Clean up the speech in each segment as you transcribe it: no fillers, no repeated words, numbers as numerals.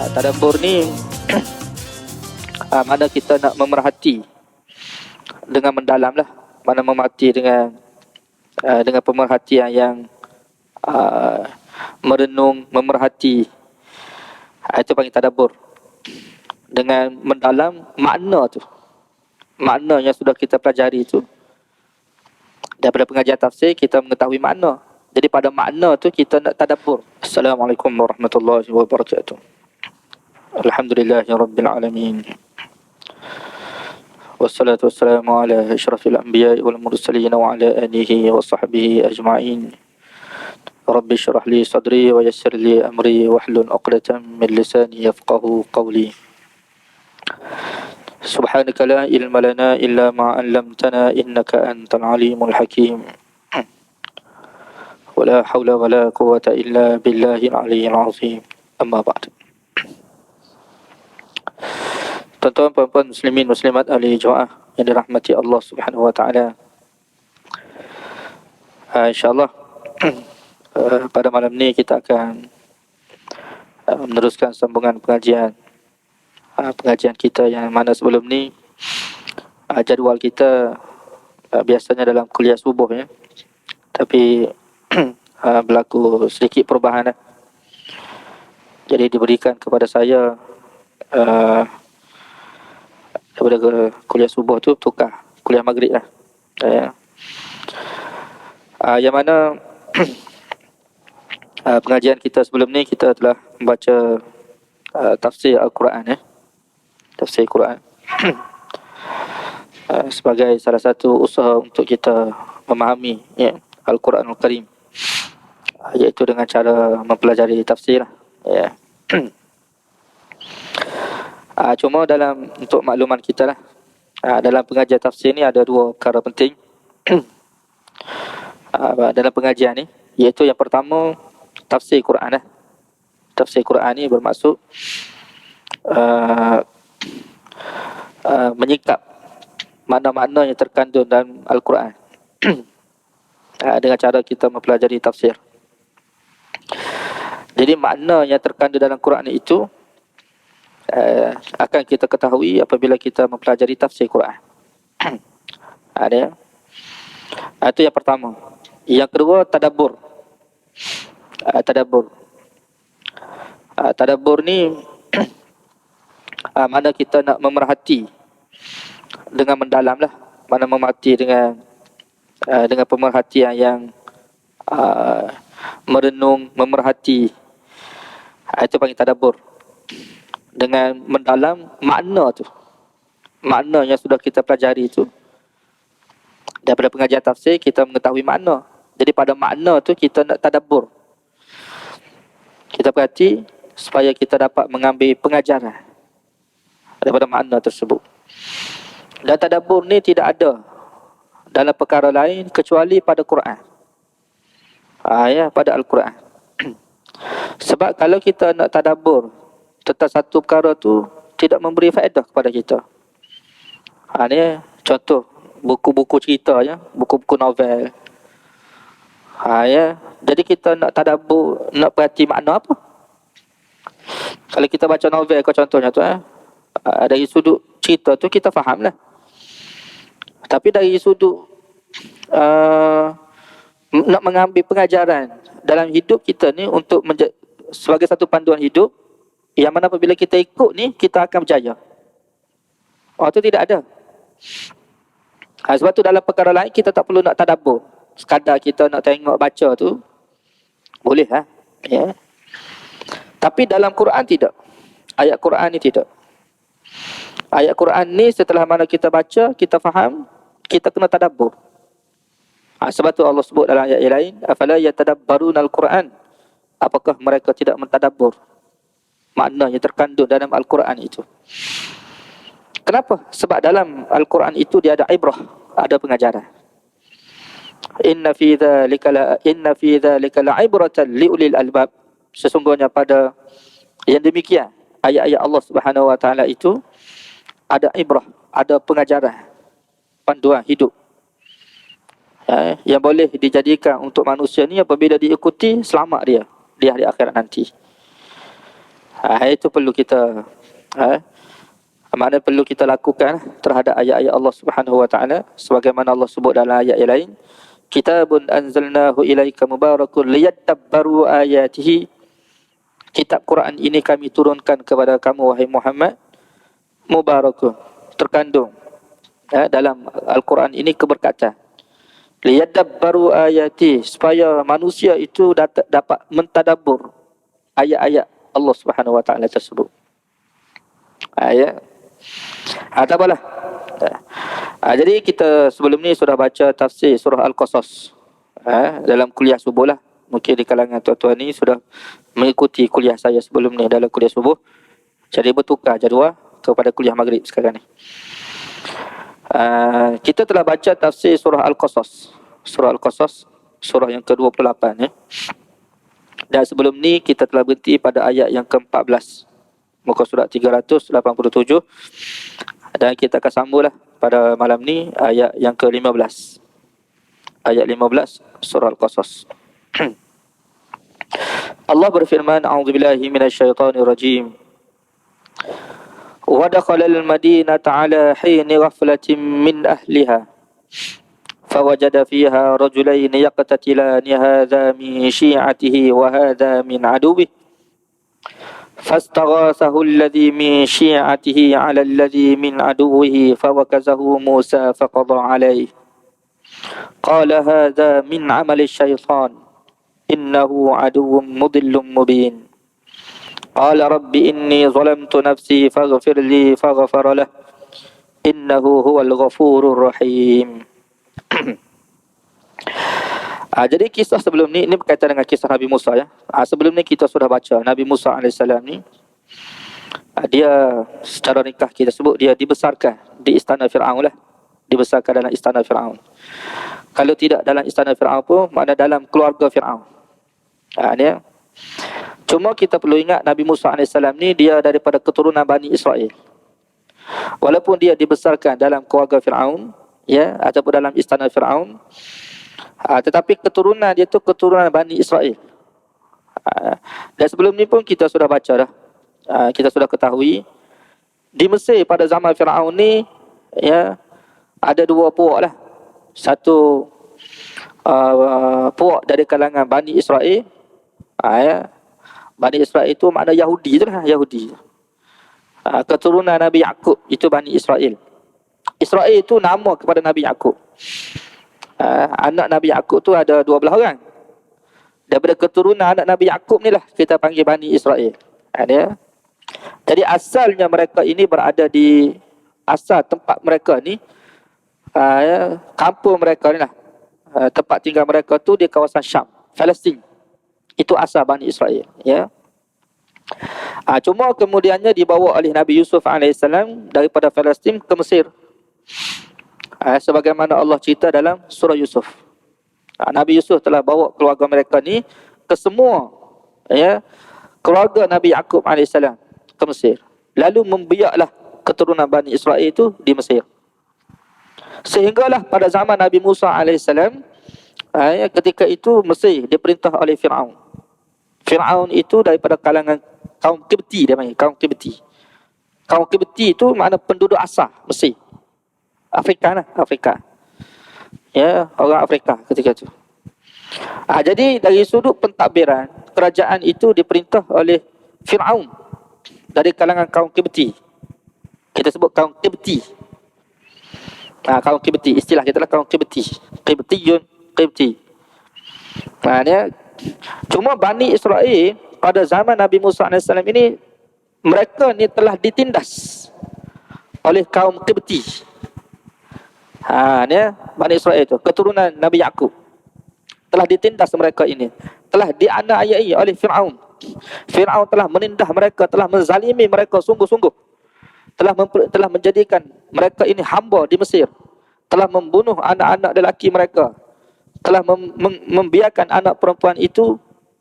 Tadabbur ni mana kita nak memerhati dengan mendalam lah, mana memerhati dengan pemerhatian yang merenung, memerhati. Itu panggil tadabbur. Dengan mendalam makna tu, makna yang sudah kita pelajari tu. Daripada pengajian tafsir kita mengetahui makna. Jadi pada makna tu kita nak tadabbur. Assalamualaikum warahmatullahi wabarakatuh. Alhamdulillahirabbil alamin. Wassalatu wassalamu ala asyrafil anbiya'i wal mursalin wa ala alihi wa sahbihi ajma'in. Rabbi syrah li sadri wa yassir li amri wahlul 'uqdatam min lisani yafqahu qawli. Subhanaka la ilma lana illa ma 'allamtana innaka antal alimul hakim. Wala haula wala quwwata illa billahil aliyyil azim. Amma ba'd. Tuan-tuan, puan-puan, muslimin, muslimat, ahli jemaah yang dirahmati Allah Subhanahu wa taala. InsyaAllah pada malam ni kita akan meneruskan sambungan pengajian kita yang mana sebelum ni jadual kita biasanya dalam kuliah subuh ya. Tapi berlaku sedikit perubahan Jadi diberikan kepada saya daripada kuliah subuh tu tukar kuliah maghrib lah yang mana pengajian kita sebelum ni kita telah membaca tafsir Al-Quran tafsir Quran sebagai salah satu usaha untuk kita memahami Al-Quranul Karim, iaitu dengan cara mempelajari tafsir Cuma untuk makluman kita lah, dalam pengajian tafsir ni ada dua perkara penting dalam pengajian ni, iaitu yang pertama tafsir Quran Tafsir Quran ni bermaksud menyingkap makna-makna yang terkandung dalam Al-Quran dengan cara kita mempelajari tafsir. Jadi makna yang terkandung dalam Quran itu akan kita ketahui apabila kita mempelajari tafsir Quran. Itu yang pertama. Yang kedua, tadabbur. Tadabbur ni mana kita nak memerhati dengan mendalam lah, mana memerhati dengan pemerhatian yang merenung, memerhati. Itu panggil tadabbur. Dengan mendalam makna tu, makna yang sudah kita pelajari tu. Daripada pengajian tafsir kita mengetahui makna. Jadi pada makna tu kita nak tadabbur. Kita perhati supaya kita dapat mengambil pengajaran daripada makna tersebut. Dan tadabbur ni tidak ada dalam perkara lain kecuali pada Quran. Pada Al-Quran. Sebab kalau kita nak tadabbur tentang satu perkara tu tidak memberi faedah kepada kita. Ni contoh buku-buku cerita buku-buku novel. Jadi kita nak tadabbur, nak perhati makna apa? Kalau kita baca novel contohnya tu dari sudut cerita tu kita faham lah. Tapi dari sudut nak mengambil pengajaran dalam hidup kita ni untuk sebagai satu panduan hidup, yang mana apabila kita ikut ni kita akan berjaya. Itu tidak ada. Sebab tu dalam perkara lain kita tak perlu nak tadabbur. Sekadar kita nak tengok baca tu boleh Tapi dalam Quran tidak. Ayat Quran ni tidak. Ayat Quran ni setelah mana kita baca, kita faham, kita kena tadabbur. Sebab tu Allah sebut dalam ayat yang lain, afala yatadabbarunal Quran. Apakah mereka tidak mentadabbur makna yang terkandung dalam Al-Quran itu? Kenapa? Sebab dalam Al-Quran itu dia ada ibrah, ada pengajaran. Inna fi dzalika la'ibratan liulil albab. Sesungguhnya pada yang demikian ayat-ayat Allah Subhanahu wa taala itu ada ibrah, ada pengajaran, panduan hidup. Yang boleh dijadikan untuk manusia ni apabila diikuti, selamat dia di hari akhirat nanti. Itu perlu kita mana perlu kita lakukan terhadap ayat-ayat Allah Subhanahu wa taala sebagaimana Allah sebut dalam ayat yang lain, kitabun anzalnahu ilaika mubarakun liyadabbaru ayatihi. Kitab Quran ini kami turunkan kepada kamu wahai Muhammad, mubarakun, terkandung dalam Al-Quran ini keberkatan. Liyadabbaru ayati, supaya manusia itu dapat mentadabbur ayat-ayat Allah Subhanahu wa taala tersebut. Tak apalah. Jadi kita sebelum ni sudah baca tafsir surah Al-Qasas dalam kuliah subuh lah. Mungkin di kalangan tuan-tuan ni sudah mengikuti kuliah saya sebelum ni dalam kuliah subuh. Jadi bertukar jadual kepada kuliah maghrib sekarang ni. Kita telah baca tafsir surah Al-Qasas. Surah Al-Qasas, surah yang ke-28 ya. Dan sebelum ni kita telah berhenti pada ayat yang ke-14. Muka surat 387. Dan kita akan sambunglah pada malam ni ayat yang ke-15. Ayat 15 surah Al-Qasas. Allah berfirman, a'udzubillahi minasyaitonirrajim. Wa dakhala al-madinata 'ala hini ghaflatin min ahliha fawajada fiha rajulain yaqtatilani hadha min syi'atihi wa hadha min 'aduwwihi fastaghathahu alladhi min syi'atihi 'ala alladhi min 'aduwwihi fawakazahu Musa faqada 'alayhi qala hadha min 'amali syaitan innahu 'aduwwun mudillun mubin. Qala rabbi inni zalamtu nafsi faghfir li faghfara lah innahu huwal ghafurur rahim. Jadi kisah sebelum ni, ini berkaitan dengan kisah Nabi Musa ya. Sebelum ni kita sudah baca Nabi Musa AS ni, dia secara nikah kita sebut dia dibesarkan di istana Fir'aun lah. Dibesarkan dalam istana Fir'aun. Kalau tidak dalam istana Fir'aun pun, makna dalam keluarga Fir'aun. Ni cuma kita perlu ingat Nabi Musa AS ni dia daripada keturunan Bani Israel. Walaupun dia dibesarkan dalam keluarga Fir'aun ya, ataupun dalam istana Fir'aun, tetapi keturunan dia tu keturunan Bani Israel. Dan sebelum ni pun kita sudah baca dah. Kita sudah ketahui di Mesir pada zaman Fir'aun ni ya, ada dua puak lah. Satu puak dari kalangan Bani Israel. Ya. Bani Israel itu makna Yahudi itulah, Yahudi. Keturunan Nabi Yaqub itu Bani Israel. Israel itu nama kepada Nabi Yaqub. Anak Nabi Yaqub tu ada 12 orang. Daripada keturunan anak Nabi Yaqub ni lah kita panggil Bani Israel. Jadi asalnya mereka ini berada di asal tempat mereka ni, kampung mereka ni lah, tempat tinggal mereka tu di kawasan Syam, Palestin. Itu asal Bani Israel ya. Cuma kemudiannya dibawa oleh Nabi Yusuf AS daripada Palestin ke Mesir. Sebagaimana Allah cerita dalam surah Yusuf. Nabi Yusuf telah bawa keluarga mereka ni ke semua ya, keluarga Nabi Yaqub AS ke Mesir. Lalu membiaklah keturunan Bani Israel itu di Mesir. Sehinggalah pada zaman Nabi Musa AS, ketika itu Mesir diperintah oleh Fir'aun. Fir'aun itu daripada kalangan kaum Qibti, dia panggil kaum Qibti. Kaum Qibti itu makna penduduk asal Mesir. Afrika lah, Afrika. Ya, orang Afrika ketika itu. Jadi dari sudut pentadbiran, kerajaan itu diperintah oleh Fir'aun dari kalangan kaum Qibti. Kita sebut kaum Qibti. Kaum Qibti, istilah kita lah kaum Qibti. Qibtiyun, Qibti. Dia cuma Bani Israel pada zaman Nabi Musa AS ini, mereka ni telah ditindas oleh kaum Qibti. Dia Bani Israel itu keturunan Nabi Yaqub. Telah ditindas mereka ini, telah dianiayai oleh Fir'aun. Fir'aun telah menindas mereka, telah menzalimi mereka sungguh-sungguh. Telah menjadikan mereka ini hamba di Mesir. Telah membunuh anak-anak lelaki mereka. Telah membiarkan anak perempuan itu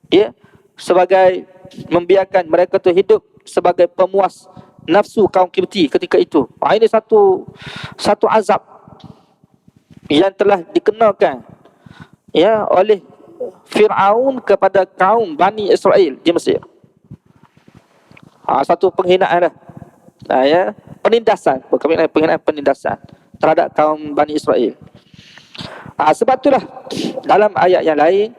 ya, sebagai membiarkan mereka itu hidup sebagai pemuas nafsu kaum Qibti ketika itu. Ini satu azab yang telah dikenakan ya oleh Fir'aun kepada kaum Bani Israel di Mesir. Satu penghinaan lah. Ya, penindasan, bukan penghinaan, penindasan terhadap kaum Bani Israel. Sebab itulah dalam ayat yang lain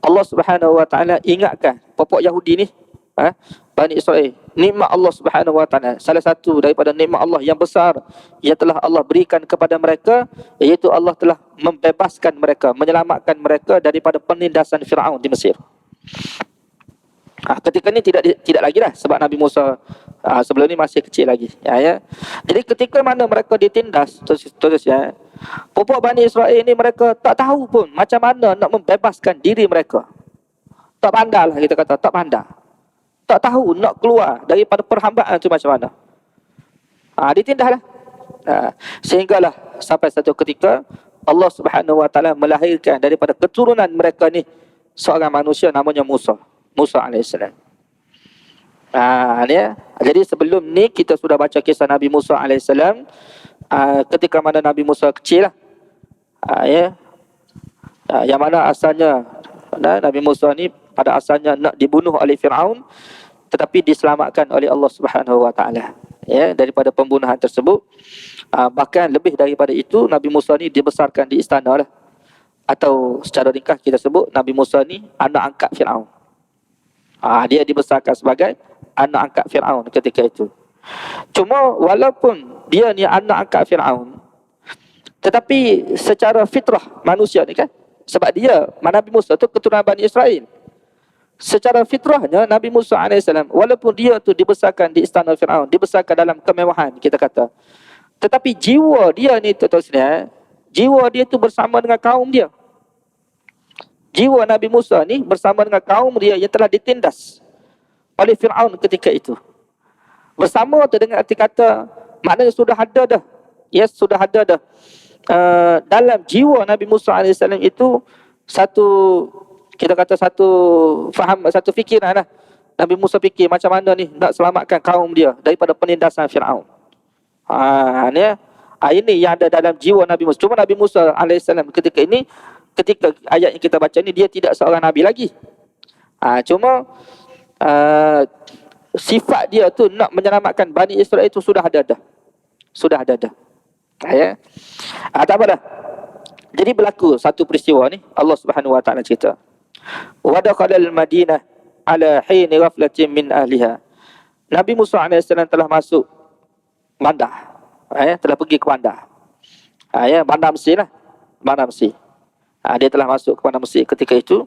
Allah Subhanahu Wa Taala ingatkan pokok Yahudi ni, Bani Israel, nikmat Allah Subhanahu Wa Taala, salah satu daripada nikmat Allah yang besar yang telah Allah berikan kepada mereka, iaitu Allah telah membebaskan mereka, menyelamatkan mereka daripada penindasan Firaun di Mesir. Ketika ni tidak lagi lah, sebab Nabi Musa sebelum ni masih kecil lagi. Jadi ketika mana mereka ditindas terus pupuk Bani Israel ni, mereka tak tahu pun macam mana nak membebaskan diri mereka. Tak pandai lah, kita kata tak pandai. Tak tahu nak keluar daripada perhambaan tu macam mana. Ditindas lah. Sehinggalah sampai satu ketika Allah Subhanahu Wa Taala melahirkan daripada keturunan mereka ni seorang manusia namanya Musa AS. Jadi sebelum ni kita sudah baca kisah Nabi Musa AS. Ketika mana Nabi Musa kecil lah, yang mana asalnya Nabi Musa ni pada asalnya nak dibunuh oleh Firaun, tetapi diselamatkan oleh Allah Subhanahu Wa Taala daripada pembunuhan tersebut. Bahkan lebih daripada itu, Nabi Musa ni dibesarkan di istana lah, atau secara ringkas kita sebut Nabi Musa ni anak angkat Firaun. Dia dibesarkan sebagai anak angkat Firaun ketika itu. Cuma walaupun dia ni anak angkat Firaun, tetapi secara fitrah manusia ni kan, sebab dia Nabi Musa tu keturunan Bani Israel, secara fitrahnya Nabi Musa AS, walaupun dia tu dibesarkan di istana Firaun, dibesarkan dalam kemewahan kita kata, tetapi jiwa dia ni tuan-tuan, jiwa dia tu bersama dengan kaum dia. Jiwa Nabi Musa ni bersama dengan kaum dia yang telah ditindas oleh Firaun ketika itu. Bersama tu dengan arti kata, maknanya sudah ada dah. Sudah ada dah. Dalam jiwa Nabi Musa AS itu satu, kita kata satu faham, satu fikiran lah. Nabi Musa fikir macam mana ni nak selamatkan kaum dia daripada penindasan Firaun. Ini yang ada dalam jiwa Nabi Musa. Cuma Nabi Musa AS ketika ayat yang kita baca ni, dia tidak seorang Nabi lagi. Cuma sifat dia tu nak menyelamatkan Bani Israel itu sudah ada dah. Sudah ada dah. Tak apa dah. Jadi berlaku satu peristiwa ni, Allah Subhanahu Wa Taala cerita. Wa dakhalal Madinah ala hini ghaflatin min ahliha. Nabi Musa AS telah masuk bandar. Telah pergi ke bandar. Bandar Mesir lah. Bandar Mesir. Dia telah masuk ke bandar Mesir ketika itu.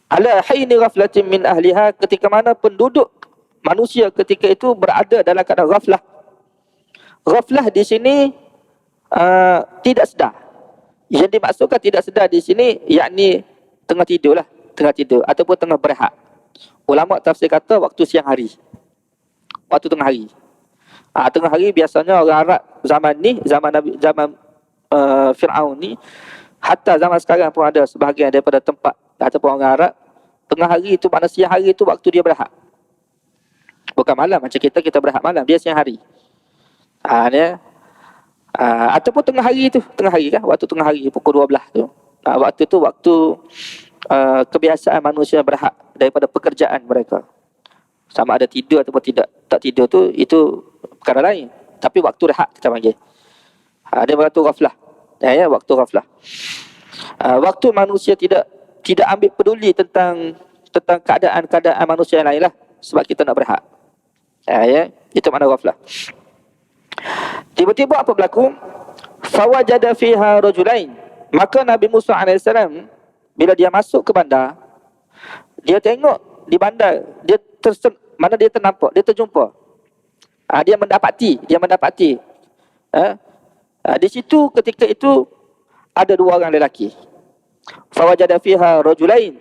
Ala hini ghaflatin min ahliha, ketika mana penduduk manusia ketika itu berada dalam keadaan ghaflah. Ghaflah di sini tidak sedar. Yang dimaksudkan tidak sedar di sini, yakni tengah tidur lah, tengah tidur ataupun tengah berehat. Ulama tafsir kata waktu siang hari, waktu tengah hari. Tengah hari biasanya orang Arab zaman ni, zaman Firaun ni, hatta zaman sekarang pun ada sebahagian daripada tempat ataupun orang Arab, tengah hari itu makna siang hari itu waktu dia berehat. Bukan malam macam kita berehat malam, dia siang hari. Ataupun tengah hari tu, tengah hari kan, waktu tengah hari pukul 12 tu. Waktu tu waktu kebiasaan manusia berehat daripada pekerjaan mereka. Sama ada tidur ataupun tidak. Tak tidur tu itu perkara lain, tapi waktu rehat kita panggil. Dia waktu ghaflah. Waktu ghaflah. Waktu manusia tidak ambil peduli tentang keadaan manusia yang lain lah, sebab kita nak berehat. Itu makna ghaflah. Tiba-tiba apa berlaku? Fawajada fiha rajulain. Maka Nabi Musa AS bila dia masuk ke bandar, dia tengok di bandar, dia ternampak, dia terjumpa. Dia mendapati. Di situ ketika itu ada dua orang lelaki. Fawajada fiha rajulain.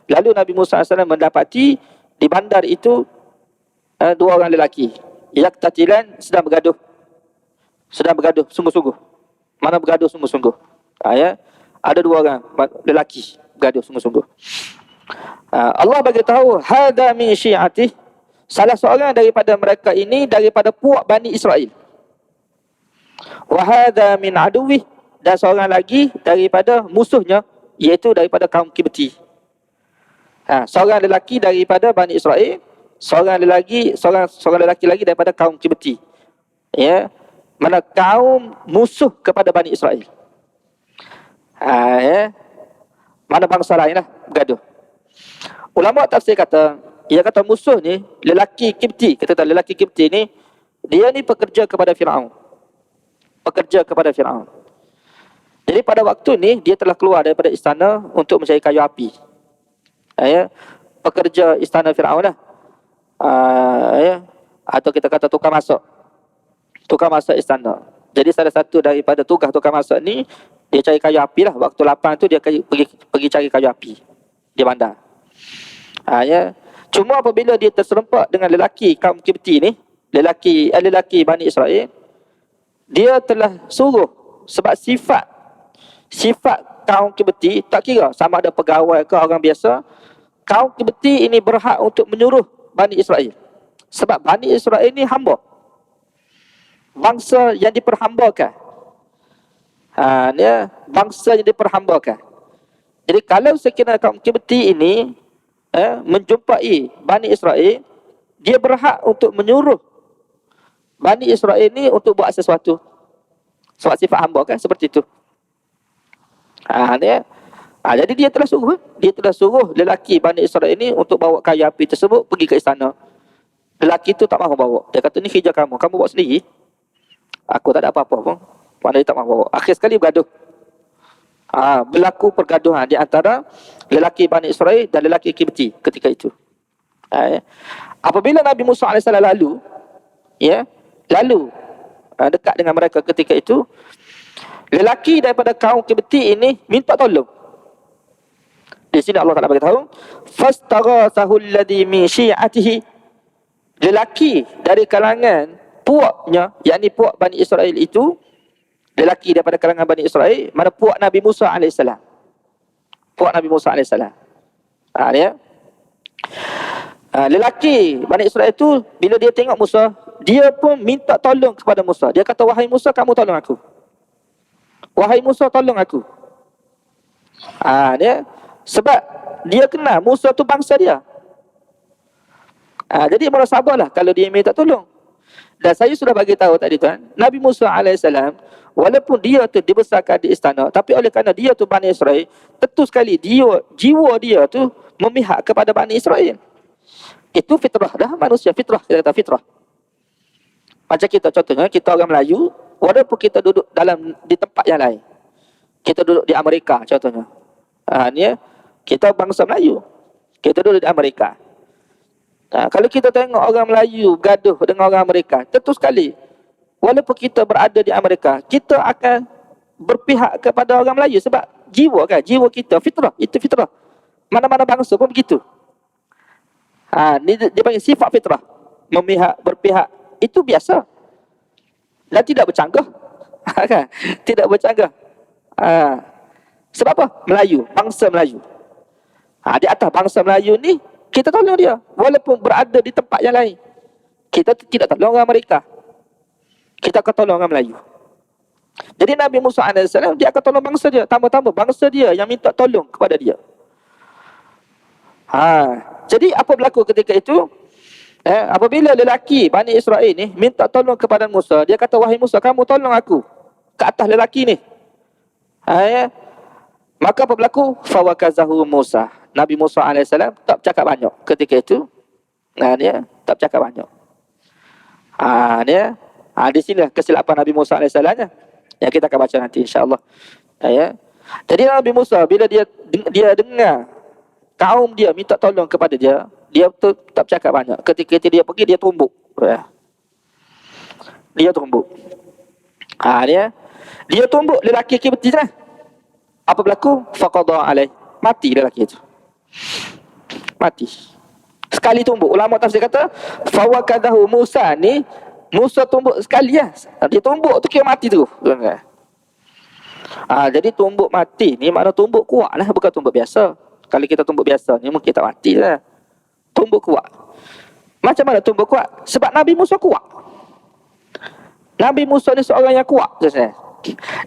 Lalu Nabi Musa AS mendapati di bandar itu dua orang lelaki. Yaktatilan, sedang bergaduh sungguh-sungguh. Mana bergaduh sungguh-sungguh. Ada dua orang lelaki bergaduh sungguh-sungguh. Allah bagi tahu hada min syi'atih, salah seorang daripada mereka ini daripada puak Bani Israel. Wa hada min aduwih, dan seorang lagi daripada musuhnya, iaitu daripada kaum Kibti. Seorang lelaki daripada Bani Israel, seorang lelaki lagi daripada kaum Kibti. Ya, mana kaum musuh kepada Bani Israel. Ya, mana bangsa lain lah bergaduh. Ulama tafsir kata, ia kata musuh ni lelaki Kibti, kata lelaki Kibti ni dia ni pekerja kepada Firaun. Pekerja kepada Firaun. Jadi pada waktu ni dia telah keluar daripada istana untuk mencari kayu api. Ya, pekerja istana Firaun lah. Ya, atau kita kata tukar masak istana. Jadi salah satu daripada tugas tukar masak ni, dia cari kayu api lah. Waktu lapang tu dia pergi cari kayu api di bandar. Ya. Cuma apabila dia terserempak dengan lelaki kaum Kibti ni, lelaki Bani Israel, dia telah suruh, sebab sifat kaum Kibti, tak kira sama ada pegawai ke orang biasa, kaum Kibti ini berhak untuk menyuruh Bani Israel. Sebab Bani Israel ni hamba, bangsa yang diperhambakan. Dia bangsa yang diperhambakan. Jadi kalau sekiranya kaum Kibti ini menjumpai Bani Israel, dia berhak untuk menyuruh Bani Israel ni untuk buat sesuatu. Sebab sifat hamba kan seperti itu. Jadi dia telah suruh lelaki Bani Israel ni untuk bawa kayu api tersebut pergi ke istana. Lelaki tu tak mahu bawa. Dia kata, ni kerja kamu bawa sendiri. Aku tak ada apa-apa pun. Mana dia tak mahu bawa. Akhir sekali bergaduh. Berlaku pergaduhan di antara lelaki Bani Israel dan lelaki Kibti ketika itu. Apabila Nabi Musa AS lalu dekat dengan mereka ketika itu, lelaki daripada kaum Kibti ini minta tolong. Di sini Allah Taala beritahu, fastaghathahu alladhi min syi'atihi. Lelaki dari kalangan puaknya, yakni puak Bani Israel itu, lelaki daripada kalangan Bani Israel, mana puak Nabi Musa AS. Puak Nabi Musa AS. Lelaki Bani Israel itu, bila dia tengok Musa, dia pun minta tolong kepada Musa. Dia kata, wahai Musa, kamu tolong aku. Wahai Musa, tolong aku. Sebab dia kenal Musa tu bangsa dia. Jadi malah sabarlah kalau dia minta tolong. Dan saya sudah bagi tahu tadi tuan, Nabi Musa AS, walaupun dia tu dibesarkan di istana, tapi oleh kerana dia tu Bani Israel, tentu sekali jiwa dia tu memihak kepada Bani Israel. Itu fitrah dah manusia, fitrah, kita kata fitrah. Macam kita contohnya, kita orang Melayu, walaupun kita duduk di tempat yang lain, kita duduk di Amerika contohnya, kita bangsa Melayu, kita duduk di Amerika. Kalau kita tengok orang Melayu gaduh dengan orang Amerika, tentu sekali walaupun kita berada di Amerika, kita akan berpihak kepada orang Melayu. Sebab jiwa kita fitrah, itu fitrah. Mana-mana bangsa pun begitu. Dia panggil sifat fitrah, berpihak. Itu biasa dan tidak bercanggah. Kan? Tidak bercanggah. Sebab apa? Melayu, bangsa Melayu. Di atas bangsa Melayu ni, kita tolong dia walaupun berada di tempat yang lain. Kita tidak tolong orang Amerika, kita akan tolong orang Melayu. Jadi Nabi Musa AS, dia akan tolong bangsa dia. Tambah-tambah bangsa dia yang minta tolong kepada dia. Jadi apa berlaku ketika itu? Apabila lelaki Bani Israel ni minta tolong kepada Musa, dia kata, wahai Musa, kamu tolong aku ke atas lelaki ni. Maka apa berlaku? Fawakazahu Musa. Nabi Musa AS tak bercakap banyak ketika itu. Dia tak bercakap banyak. Di sini kesilapan Nabi Musa AS yang kita akan baca nanti insya-Allah. Jadi Nabi Musa bila dia dengar kaum dia minta tolong kepada dia, dia tu tak bercakap banyak. Ketika itu dia pergi, dia tumbuk. Dia tumbuk. Dia tumbuk lelaki Kibti lah. Apa berlaku? Faqada alaih. Mati lelaki itu. Mati. Sekali tumbuk. Ulama tafsir kata, fawakadahu Musa ni, Musa tumbuk sekali lah. Dia tumbuk tu kira mati tu. Jadi tumbuk mati ni makna tumbuk kuat lah, bukan tumbuk biasa. Kalau kita tumbuk biasa ni mungkin tak mati lah. Tumbuk kuat. Macam mana tumbuk kuat? Sebab Nabi Musa kuat. Nabi Musa ni seorang yang kuat.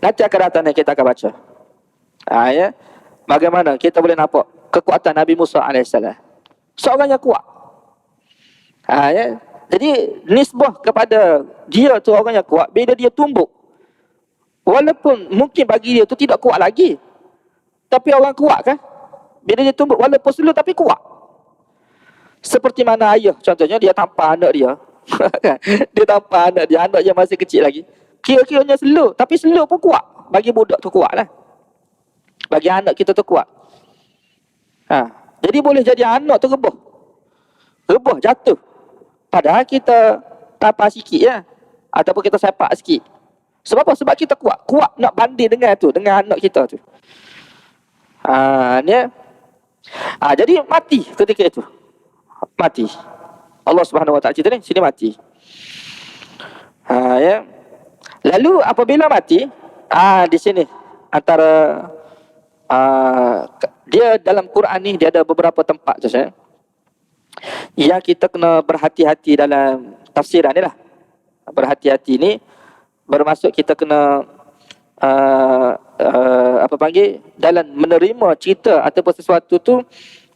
Nanti akan datang kita akan baca. Bagaimana kita boleh nampak kekuatan Nabi Musa AS. Seorang yang kuat. Ya. Jadi nisbah kepada dia tu orang yang kuat bila dia tumbuk. Walaupun mungkin bagi dia tu tidak kuat lagi. Tapi orang kuat kan? Bila dia tumbuk walaupun slow tapi kuat. Seperti mana ayah contohnya dia tampar anak dia. Dia tampar anak dia, anak dia masih kecil lagi. Kira-kiranya slow, tapi slow pun kuat. Bagi budak tu kuat lah. Bagi anak kita tu kuat. Jadi boleh jadi anak tu rebah. Rebah, jatuh. Padahal kita tampar sikit ya. Ataupun kita sepak sikit. Sebab apa? Sebab kita kuat. Kuat nak banding dengan tu, dengan anak kita tu. Ni. Jadi mati ketika itu. Mati. Allah Subhanahu Wa Taala cerita ni, sini mati. Ya. Lalu apabila mati, di sini antara dia dalam Quran ni dia ada beberapa tempat tu saya. Yang kita kena berhati-hati dalam tafsiran ni lah. Berhati-hati ni bermaksud kita kena dalam menerima cerita ataupun sesuatu tu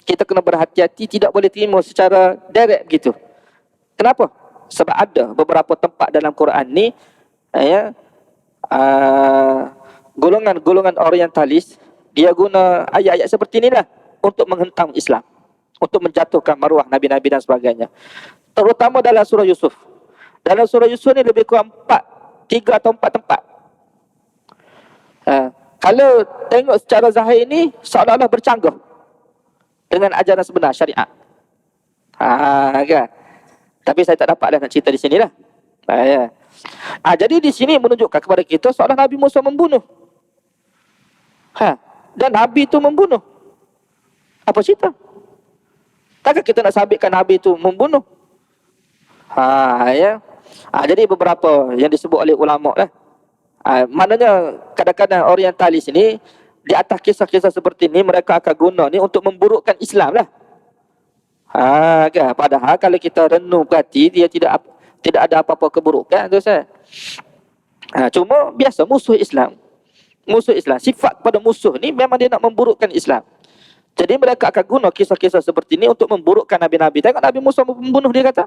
kita kena berhati-hati, tidak boleh terima secara direct begitu. Kenapa? Sebab ada beberapa tempat dalam Quran ni golongan-golongan orientalis dia guna ayat-ayat seperti inilah untuk menghentam Islam, untuk menjatuhkan maruah nabi-nabi dan sebagainya. Terutama dalam surah Yusuf. Dalam surah Yusuf ni lebih kurang 3 atau 4 tempat. Kalau tengok secara zahir ni seolah-olah bercanggah dengan ajaran sebenar syariat. Kan? Tapi saya tak dapatlah nak cerita di sinilah. Ya. Jadi di sini menunjukkan kepada kita seolah Nabi Musa membunuh. Dan Nabi itu membunuh. Apa cerita? Takkan kita nak sabitkan Nabi itu membunuh? Ya. Jadi beberapa yang disebut oleh ulama lah. Maknanya kadang-kadang orientalis ini di atas kisah-kisah seperti ini mereka akan guna ni untuk memburukkan Islam lah. Kan? Padahal kalau kita renung perhati dia tidak ada apa-apa keburukan tu saya. Cuma biasa musuh Islam. Musuh Islam, sifat pada musuh ni memang dia nak memburukkan Islam. Jadi mereka akan guna kisah-kisah seperti ini untuk memburukkan Nabi-Nabi. Tengok Nabi Musa membunuh dia kata.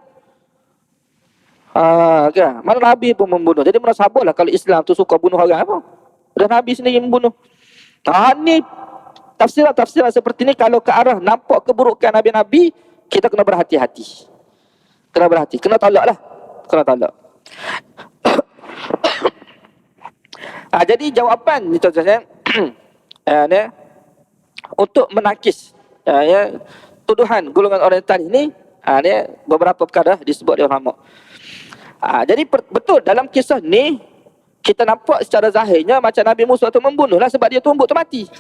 Kan? Mana Nabi pun membunuh. Jadi mana sabarlah kalau Islam tu suka bunuh orang apa. Dan Nabi sendiri membunuh. Ni tafsiran seperti ni kalau ke arah nampak keburukan Nabi-Nabi, kita kena berhati-hati. Kena berhati. Kena tolak lah. Kena tolak. Jadi jawapan ni tuan-tuan ni untuk menakis tuduhan golongan orientalis ni beberapa perkara disebut oleh ulama. Jadi betul dalam kisah ni kita nampak secara zahirnya macam Nabi Musa tu membunuh lah sebab dia tumbuk tu mati.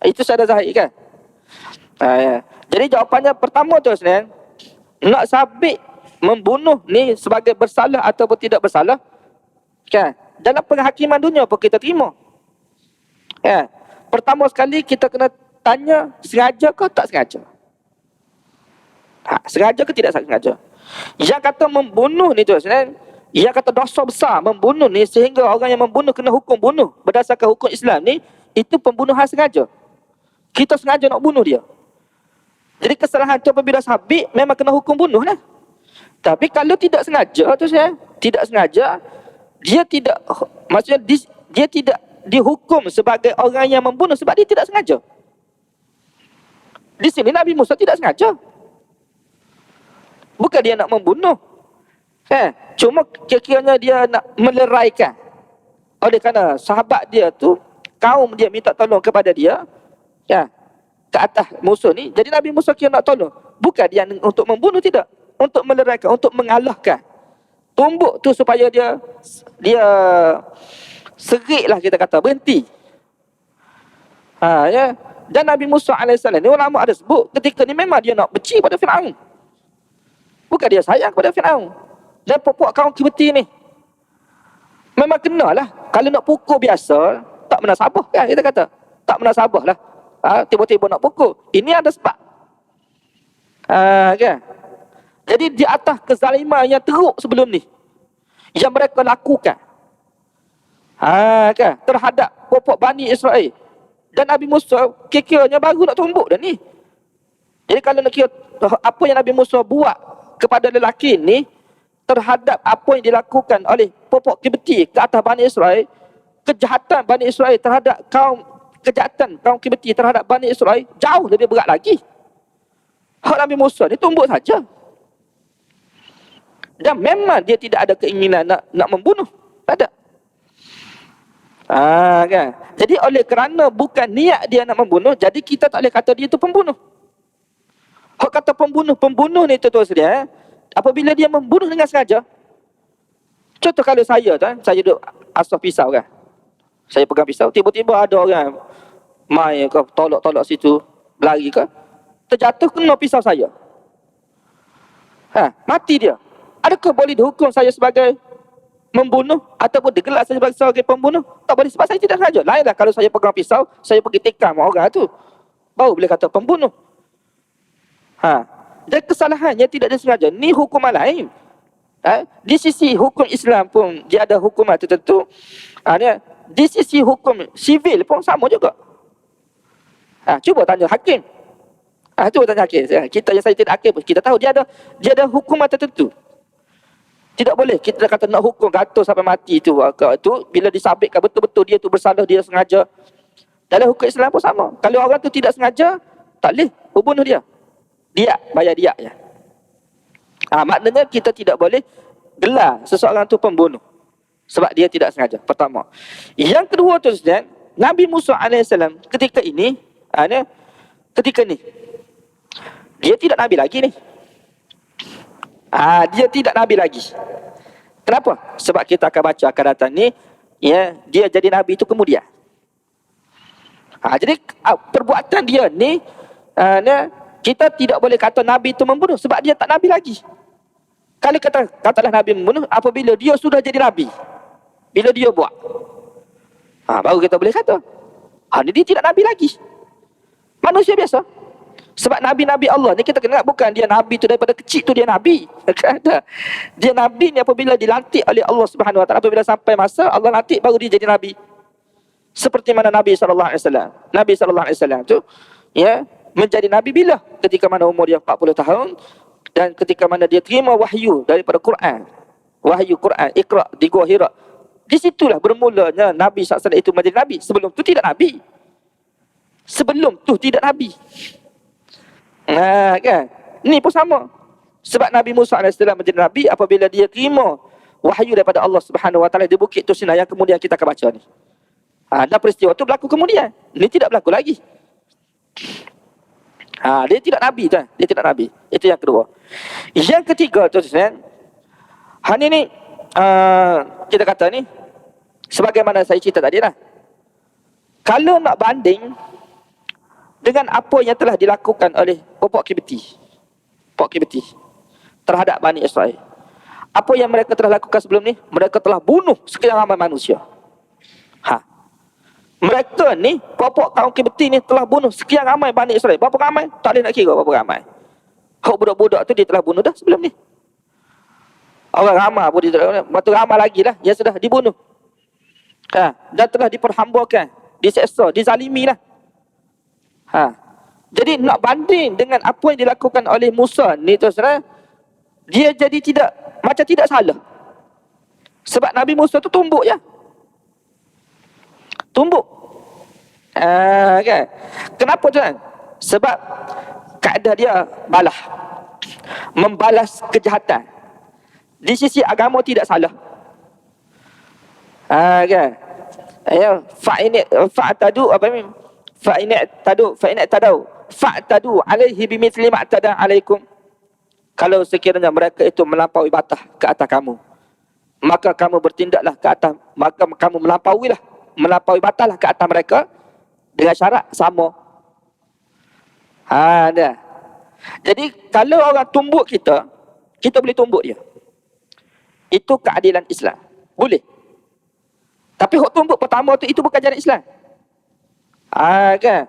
Itu secara zahir kan. Ya. Jadi jawapannya pertama tu sebenarnya nak sabit membunuh ni sebagai bersalah ataupun tidak bersalah kan. Dalam penghakiman dunia pun kita terima. Ya. Pertama sekali kita kena tanya sengaja ke tak sengaja. Sengaja ke tidak sengaja. Yang kata membunuh ni tu sebenarnya, yang kata dosa besar membunuh ni sehingga orang yang membunuh kena hukum bunuh berdasarkan hukum Islam ni, itu pembunuhan sengaja. Kita sengaja nak bunuh dia. Jadi kesalahan tu apabila sabit memang kena hukum bunuh lah. Tapi kalau tidak sengaja tu saya, tidak sengaja, dia tidak, maksudnya dia tidak dihukum sebagai orang yang membunuh sebab dia tidak sengaja. Di sini Nabi Musa tidak sengaja. Bukan dia nak membunuh. Cuma kira-kiranya dia nak meleraikan. Oleh kerana sahabat dia tu, kaum dia minta tolong kepada dia, ke atas musuh ni. Jadi Nabi Musa kira nak tolong. Bukan dia untuk membunuh, tidak. Untuk meleraikan, untuk mengalahkan. Tumbuk tu supaya dia serik lah kita kata, berhenti. Ya. Dan Nabi Musa AS ni ulama ada sebut ketika ni memang dia nak benci pada Fir'aun. Bukan dia sayang kepada Fir'aun. Dan puak kaum Kibti ni memang kenalah. Kalau nak pukul biasa tak menasabah kan kita kata. Tak menasabah lah. Tiba-tiba nak pukul. Ini ada sebab. Kan? Jadi di atas kezaliman yang teruk sebelum ni yang mereka lakukan. Kan? Terhadap puak Bani Israel. Dan Nabi Musa kira-kiranya baru nak tumbuk dah ni. Jadi kalau nak kira apa yang Nabi Musa buat kepada lelaki ni terhadap apa yang dilakukan oleh popok Kibti ke atas Bani Israel, kejahatan Bani Israel terhadap kejahatan kaum Kibti terhadap Bani Israel jauh lebih berat lagi. Hak Nabi Musa ni tumbuk saja. Dan memang dia tidak ada keinginan nak membunuh. Tak ada. Kan? Jadi oleh kerana bukan niat dia nak membunuh, jadi kita tak boleh kata dia tu pembunuh. Hak kata pembunuh ni tuan-tuan sekalian, apabila dia membunuh dengan sengaja. Contoh kalau saya tu, saya duduk asah pisau kan. Saya pegang pisau, tiba-tiba ada orang main ke, tolak-tolak situ, berlari ke, terjatuh kena pisau saya. Mati dia. Adakah boleh dihukum saya sebagai membunuh ataupun digelar saya sebagai pembunuh? Tak boleh, sebab saya tidak sengaja. Lainlah kalau saya pegang pisau, saya pergi tikam orang tu, baru boleh kata pembunuh. Dan kesalahannya tidak disengaja. Ni hukuman lain. Di sisi hukum Islam pun dia ada hukuman tertentu. Di sisi hukum sivil pun sama juga. Cuba tanya hakim. Cuba tanya hakim. Kita yang saya tidak hakim pun kita tahu dia ada hukuman tertentu. Tidak boleh kita kata nak hukum gatal sampai mati tu. Bila disabitkan betul-betul dia tu bersalah, dia sengaja. Dalam hukum Islam pun sama. Kalau orang tu tidak sengaja, tak boleh bunuh dia. Dia bayar dia je. Maknanya kita tidak boleh gelar seseorang tu pembunuh sebab dia tidak sengaja. Pertama. Yang kedua tu Ustaz, Nabi Musa AS ketika ini, ketika ni dia tidak nabi lagi ni. Dia tidak nabi lagi. Kenapa? Sebab kita akan baca akan datang ni, dia jadi nabi itu kemudian. Jadi perbuatan dia ni, kita tidak boleh kata nabi itu membunuh sebab dia tak nabi lagi. Kalau katalah nabi membunuh apabila dia sudah jadi nabi, bila dia buat, baru kita boleh kata dia tidak nabi lagi. Manusia biasa. Sebab nabi-nabi Allah ni kita kena bukan dia nabi tu daripada kecil tu dia nabi. Dia nabi ni apabila dilantik oleh Allah Subhanahu Wa Taala, apabila sampai masa Allah lantik baru dia jadi nabi. Seperti mana Nabi sallallahu alaihi wasallam. Nabi sallallahu alaihi wasallam tu menjadi nabi bila? Ketika mana umur dia 40 tahun dan ketika mana dia terima wahyu daripada Quran. Wahyu Quran, Iqra di Gua Hira. Di situlah bermulanya Nabi sallallahu alaihi wasallam itu menjadi nabi. Sebelum tu tidak nabi. Sebelum tu tidak nabi. Kan? Ni pun sama. Sebab Nabi Musa AS menjadi nabi apabila dia terima wahyu daripada Allah Subhanahu Wa Taala di Bukit Tursina yang kemudian kita akan baca ni. Dan peristiwa itu berlaku kemudian. Ini tidak berlaku lagi. Dia tidak nabi tu. Dia tidak nabi. Itu yang kedua. Yang ketiga tu ni kita kata ni sebagaimana saya cerita tadi lah. Kalau nak banding dengan apa yang telah dilakukan oleh popok Kibti terhadap Bani Israel. Apa yang mereka telah lakukan sebelum ni? Mereka telah bunuh sekian ramai manusia. Mereka ni, popok kaum Kibti ni telah bunuh sekian ramai Bani Israel. Berapa ramai? Tak boleh nak kira berapa ramai. Hak budak-budak tu dia telah bunuh dah sebelum ni. Orang ramai pun dia telah bunuh. Batu ramai lagi lah yang sudah dibunuh. Dan telah diperhambakan, diseksa, dizalimi lah. Jadi nak banding dengan apa yang dilakukan oleh Musa ni tu saudara, dia jadi macam tidak salah. Sebab Nabi Musa tu tumbuk je. Tumbuk. Kan? Kenapa tu kan? Sebab kaedah dia membalas kejahatan. Di sisi agama tidak salah. Kan? Fa'tadu apa ni? Fa'tadu alaihi bimithli ma tada alaikum. Kalau sekiranya mereka itu melampaui batas ke atas kamu, maka kamu bertindaklah ke atas, maka kamu melampaui bataslah ke atas mereka dengan syarat sama. Dah. Jadi kalau orang tumbuk kita boleh tumbuk dia. Itu keadilan Islam. Boleh. Tapi hak tumbuk pertama tu itu bukan ajaran Islam. Kan?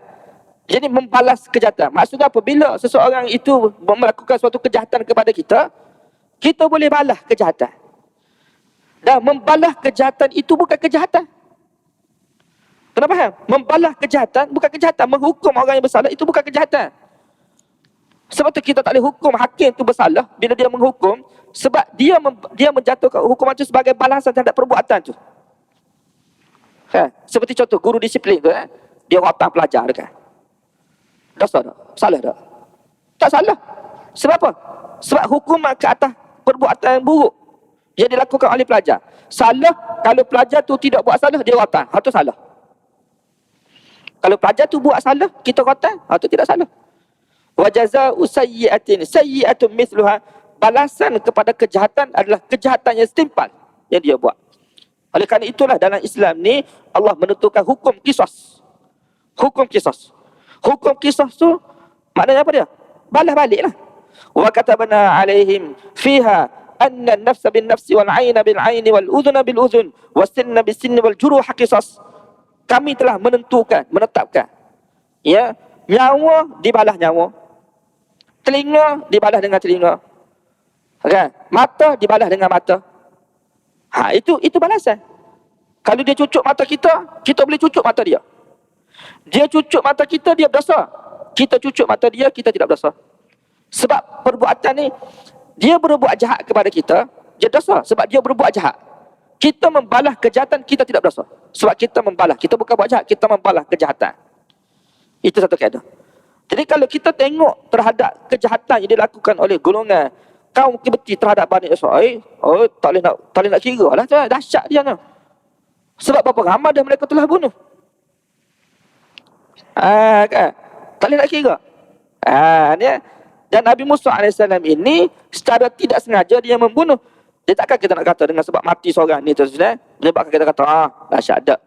Jadi membalas kejahatan. Maksudnya apabila seseorang itu melakukan suatu kejahatan kepada kita, kita boleh balas kejahatan. Dan membalas kejahatan itu bukan kejahatan. Kenapa? Membalas kejahatan bukan kejahatan. Menghukum orang yang bersalah itu bukan kejahatan. Sebab tu kita tak boleh hukum hakim tu bersalah bila dia menghukum, sebab dia menjatuhkan hukuman tu sebagai balasan terhadap perbuatan tu. Seperti contoh guru disiplin tu, dia watang pelajar dia kan. Dosa tak? Salah tak? Tak salah. Sebab apa? Sebab hukuman ke atas perbuatan yang buruk yang dilakukan oleh pelajar. Salah kalau pelajar tu tidak buat salah, dia watang. Itu salah. Kalau pelajar tu buat salah, kita watang, itu tidak salah. Wa jazaa'u sayyi'atun mithluha, balasan kepada kejahatan adalah kejahatan yang setimpal yang dia buat. Oleh kerana itulah dalam Islam ni Allah menentukan hukum qisas. Hukum qisas. Hukum qisas tu maknanya apa dia? Balas baliklah. Wa katabna alaihim fiha anna an-nafsa bin-nafsi wal 'ayna bil-'ayni wal udhuna bil-udhun was-sinna bis-sinni wal juruha qisas. Kami telah menetapkan, ya, nyawa dibalas nyawa, telinga dibalas dengan telinga, kan? Mata dibalas dengan mata. Itu balasan. Kalau dia cucuk mata kita, kita boleh cucuk mata dia. Dia cucuk mata kita, dia berdosa. Kita cucuk mata dia, kita tidak berdosa. Sebab perbuatan ni, dia berbuat jahat kepada kita, dia dosa sebab dia berbuat jahat. Kita membalas kejahatan, kita tidak berdosa. Sebab kita membalas, kita bukan buat jahat, kita membalas kejahatan. Itu satu kaedah. Jadi kalau kita tengok terhadap kejahatan yang dilakukan oleh golongan kaum Qibti terhadap Bani Israel, tak boleh nak kira lah, dahsyat dia ni. Sebab berapa ramai dah mereka telah bunuh. Kan? Tak boleh nak kira. Ni. Dan Nabi Musa AS ini secara tidak sengaja dia membunuh. Dia takkan kita nak kata dengan sebab mati seorang ni terus menyebabkan kita kata dahsyat tak.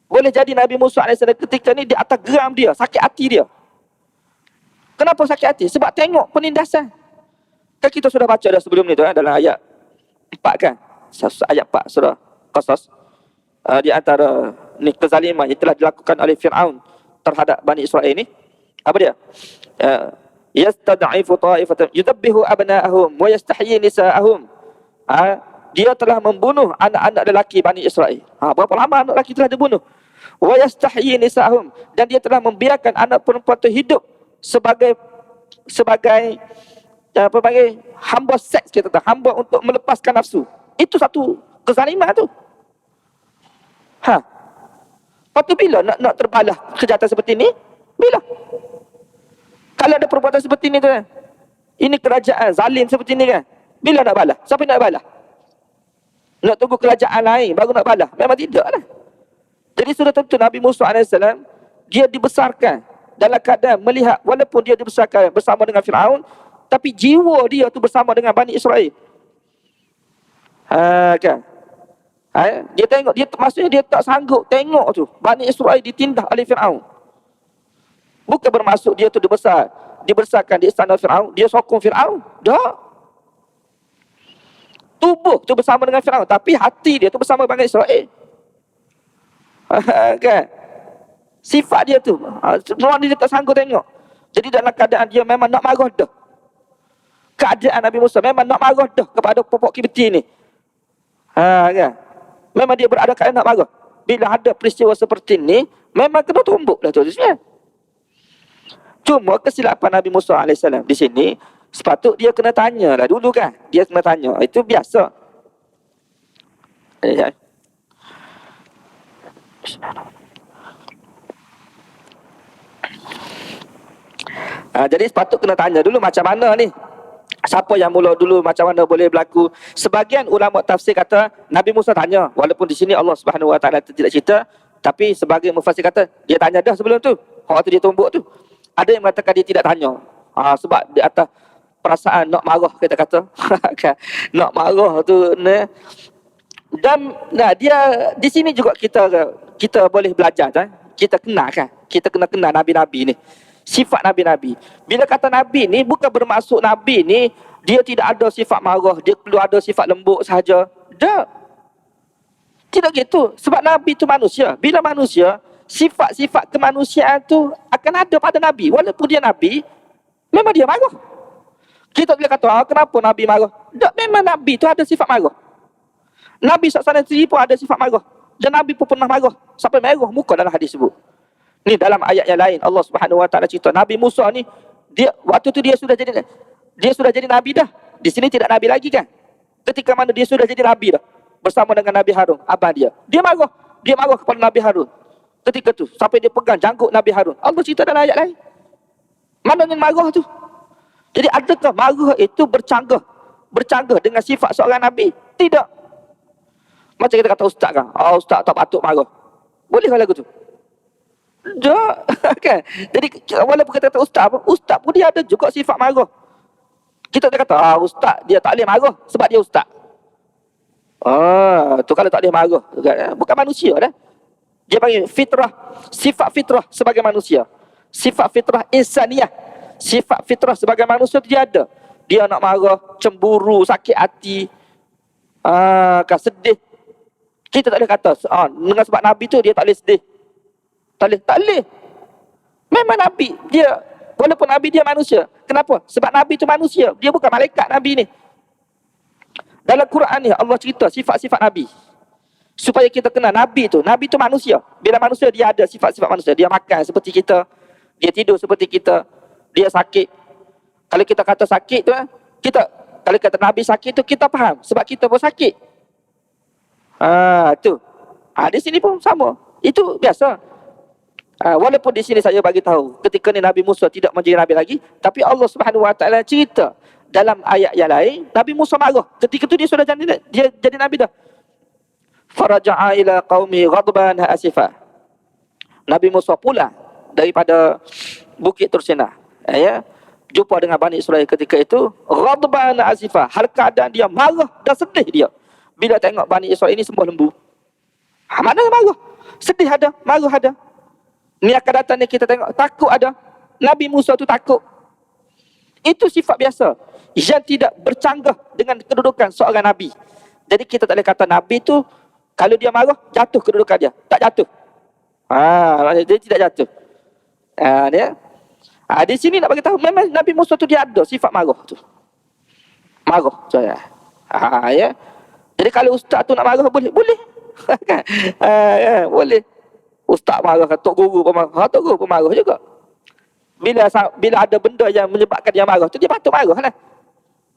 Boleh jadi Nabi Musa AS ketika ni di atas geram dia, sakit hati dia. Kenapa sakit hati? Sebab tengok penindasan. Kan kita sudah baca dah sebelum ni tu, dalam ayat 4 kan. Ayat 4 surah Qasas. Di antara ni kezaliman yang telah dilakukan oleh Fir'aun terhadap Bani Israel ni. Apa dia? Yastad'ifu ta'ifatan yudabbihu abna'ahum wa yastahyi nisa'ahum. Dia telah membunuh anak-anak lelaki Bani Israel. Berapa lama anak lelaki telah dibunuh? Wa yastahyi nisa'ahum, dan dia telah membiarkan anak perempuan itu hidup sebagai apa panggil, hamba seks, kita kata, hamba untuk melepaskan nafsu. Itu satu kezaliman tu. Lepas tu bila nak terbalas kejahatan seperti ni? Bila? Kalau ada perbuatan seperti ni tu kan, ini kerajaan zalim seperti ni kan, bila nak balas? Siapa nak balas? Nak tunggu kerajaan lain baru nak balas? Memang tidak lah. Jadi sudah tentu Nabi Musa AS, dia dibesarkan dalam keadaan melihat, walaupun dia dibesarkan bersama dengan Fir'aun, tapi jiwa dia tu bersama dengan Bani Israel. Kan? Dia tengok, maksudnya dia tak sanggup tengok tu Bani Israel ditindas oleh Fir'aun. Bukan bermaksud dia tu dibesarkan di istana Fir'aun, dia sokong Fir'aun. Tak. Tubuh tu bersama dengan Fir'aun, tapi hati dia tu bersama Bani Israel. Kan? Sifat dia tu, dia tak sanggup tengok. Jadi dalam keadaan dia memang nak marah dah. Keadaan Nabi Musa memang nak marah dah kepada popok Qibti ni. Kan? Memang dia berada keadaan nak marah. Bila ada peristiwa seperti ni, memang kena tumbuk dah tu. Cuma kesilapan Nabi Musa AS di sini, sepatut dia kena tanya lah dulu kan. Dia kena tanya. Itu biasa. Jadi sepatut kena tanya dulu macam mana ni. Siapa yang mula dulu, macam mana boleh berlaku. Sebagian ulama tafsir kata Nabi Musa tanya. Walaupun di sini Allah Subhanahu Wa Taala tidak cerita, tapi sebagai mufassir kata dia tanya dah sebelum tu. Waktu dia tumbuk tu. Ada yang mengatakan dia tidak tanya. Sebab di atas perasaan nak marah, kita kata. Nak marah tu. Dan dia di sini juga kita boleh belajar kan. Kita kenal kan. Kita kena kenal Nabi-Nabi ni. Sifat Nabi-Nabi. Bila kata Nabi ni, bukan bermaksud Nabi ni dia tidak ada sifat marah, dia perlu ada sifat lembut sahaja. Tak. Tidak gitu. Sebab Nabi tu manusia. Bila manusia, sifat-sifat kemanusiaan tu akan ada pada Nabi. Walaupun dia Nabi, memang dia marah. Kita boleh kata, kenapa Nabi marah? Tak, memang Nabi tu ada sifat marah. Nabi SAW sendiri pun ada sifat marah. Dan Nabi pun pernah marah. Sampai merah muka dalam hadis sebut. Ni dalam ayat yang lain Allah Subhanahu Wa Taala cerita Nabi Musa ni Dia waktu tu dia sudah jadi nabi dah. Di sini tidak nabi lagi kan? Ketika mana dia sudah jadi nabi dah bersama dengan Nabi Harun, abang dia. Dia marah kepada Nabi Harun. Ketika tu sampai dia pegang janggut Nabi Harun. Allah cerita dalam ayat lain. Mana yang marah tu? Jadi adakah marah itu bercanggah dengan sifat seorang nabi? Tidak. Macam kita kata ustaz kan, ustaz tak patut marah. Boleh kalau lagu tu? Tak. Kan? Jadi walaupun kita kata ustaz pun dia ada juga sifat marah. Kita tak kata ustaz dia tak boleh marah sebab dia ustaz. Tu kalau tak boleh marah, bukan manusia dah. Dia panggil fitrah, sifat fitrah sebagai manusia. Sifat fitrah insaniah. Sifat fitrah sebagai manusia tu dia ada. Dia nak marah, cemburu, sakit hati, kan sedih. Kita tak boleh kata dengan sebab Nabi tu dia tak boleh sedih. Tak boleh. Memang Nabi dia, walaupun Nabi dia manusia. Kenapa? Sebab Nabi tu manusia. Dia bukan malaikat Nabi ni. Dalam Quran ni Allah cerita sifat-sifat Nabi. Supaya kita kenal Nabi tu manusia. Bila manusia dia ada sifat-sifat manusia. Dia makan seperti kita. Dia tidur seperti kita. Dia sakit. Kalau kita kata sakit tu, kalau kata Nabi sakit tu kita faham. Sebab kita pun sakit. Tu. Di sini pun sama. Itu biasa. Walaupun di sini saya bagi tahu ketika ni Nabi Musa tidak menjadi nabi lagi, tapi Allah Subhanahu Wa Taala cerita dalam ayat yang lain Nabi Musa marah. Ketika tu dia sudah jadi nabi dah. Faraja'a ila qaumi ghadban asifa. Nabi Musa pulang daripada Bukit Tursinah. Jumpa dengan Bani Israel ketika itu ghadban asifa. Hal keadaan dia marah dan sedih dia. Bila tengok Bani Israel ini semua lembu. Mana marah? Sedih ada, marah ada. Ni akan datang ni kita tengok takut ada. Nabi Musa tu takut. Itu sifat biasa yang tidak bercanggah dengan kedudukan seorang nabi. Jadi kita tak boleh kata nabi tu kalau dia marah jatuh kedudukan dia. Tak jatuh. Dia tidak jatuh. Di sini nak bagi tahu memang Nabi Musa tu dia ada sifat marah tu. Marah tu ya. Jadi kalau ustaz tu nak marah boleh. Boleh. Ustaz marah, tok guru pun marah. Tok guru pun marah juga. Bila ada benda yang menyebabkan dia marah tu, dia patut marah lah.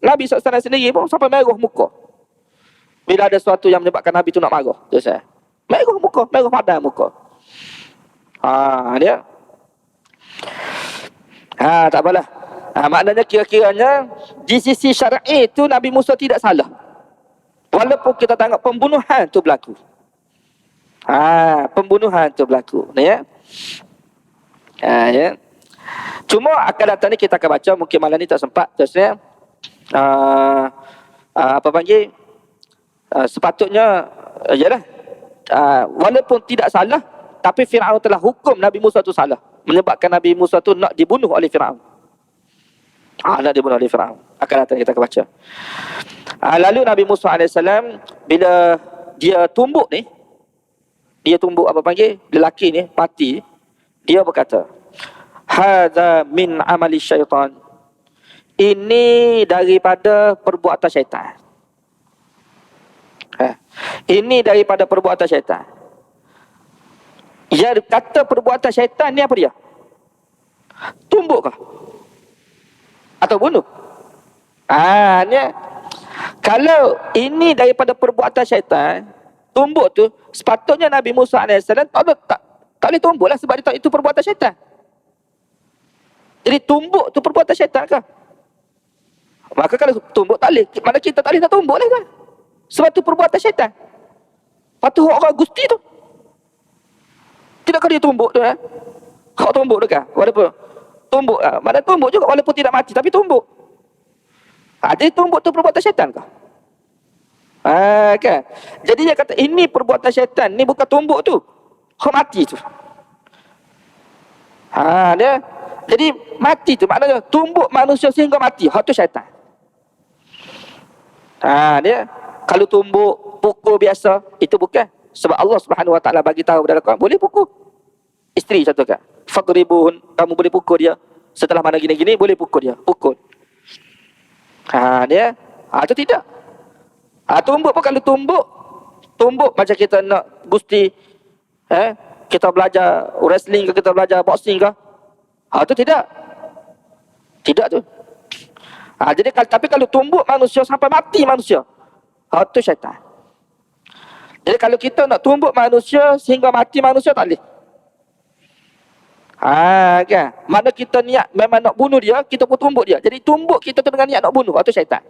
Nabi SAW sendiri pun sampai merah muka. Bila ada sesuatu yang menyebabkan Nabi tu nak marah. Merah muka, merah padam muka. Dia. Tak apalah. Maknanya kira-kiranya di sisi syar'i tu Nabi Musa tidak salah. Walaupun kita tengok pembunuhan tu berlaku. Pembunuhan tu berlaku. Ya. Cuma akan datang ni kita akan baca. Mungkin malam ni tak sempat. Terusnya sepatutnya walaupun tidak salah, tapi Fir'aun telah hukum Nabi Musa tu salah, menyebabkan Nabi Musa tu nak dibunuh oleh Fir'aun. Nak dibunuh oleh Fir'aun. Akan datang kita akan baca. Lalu Nabi Musa AS bila dia tumbuk ni, lelaki ni mati, dia berkata, hadza min amali syaitan. Ini daripada perbuatan syaitan. Ini daripada perbuatan syaitan. Dia kata perbuatan syaitan ni apa dia? Tumbuk kah? Atau bunuh? Kalau ini daripada perbuatan syaitan, tumbuk tu, sepatutnya Nabi Musa AS tak boleh tumbuk lah sebab itu perbuatan syaitan. Jadi tumbuk tu perbuatan syaitan kah? Maka kalau tumbuk tak boleh, mana kita tak boleh nak tumbuk lah kan? Sebab tu perbuatan syaitan. Patut orang gusti tu. Tidakkah dia tumbuk tu Kau tumbuk tu kan? Walaupun tumbuk, mana tumbuk juga walaupun tidak mati tapi tumbuk. Jadi tumbuk tu perbuatan syaitan kah? Kan? Jadi dia kata ini perbuatan syaitan, ni bukan tumbuk tu. Kau mati tu. Dia. Jadi mati tu maknanya tumbuk manusia sehingga mati. Hak tu syaitan. Dia. Kalau tumbuk pukul biasa itu bukan. Sebab Allah Subhanahu Wa Taala bagi tahu dalam Quran boleh pukul. Isteri contohkan. Fadribun, kamu boleh pukul dia. Setelah mana gini-gini boleh pukul dia. Pukul. Dia. Atau tidak. Tumbuk pun kalau tumbuk macam kita nak gusti, kita belajar wrestling ke, kita belajar boxing ke, itu tidak. Tidak tu. Jadi tapi kalau tumbuk manusia sampai mati manusia, itu syaitan. Jadi kalau kita nak tumbuk manusia sehingga mati manusia, tak boleh. Kan? Mana kita niat memang nak bunuh dia, kita pun tumbuk dia. Jadi tumbuk kita tu dengan niat nak bunuh, itu syaitan.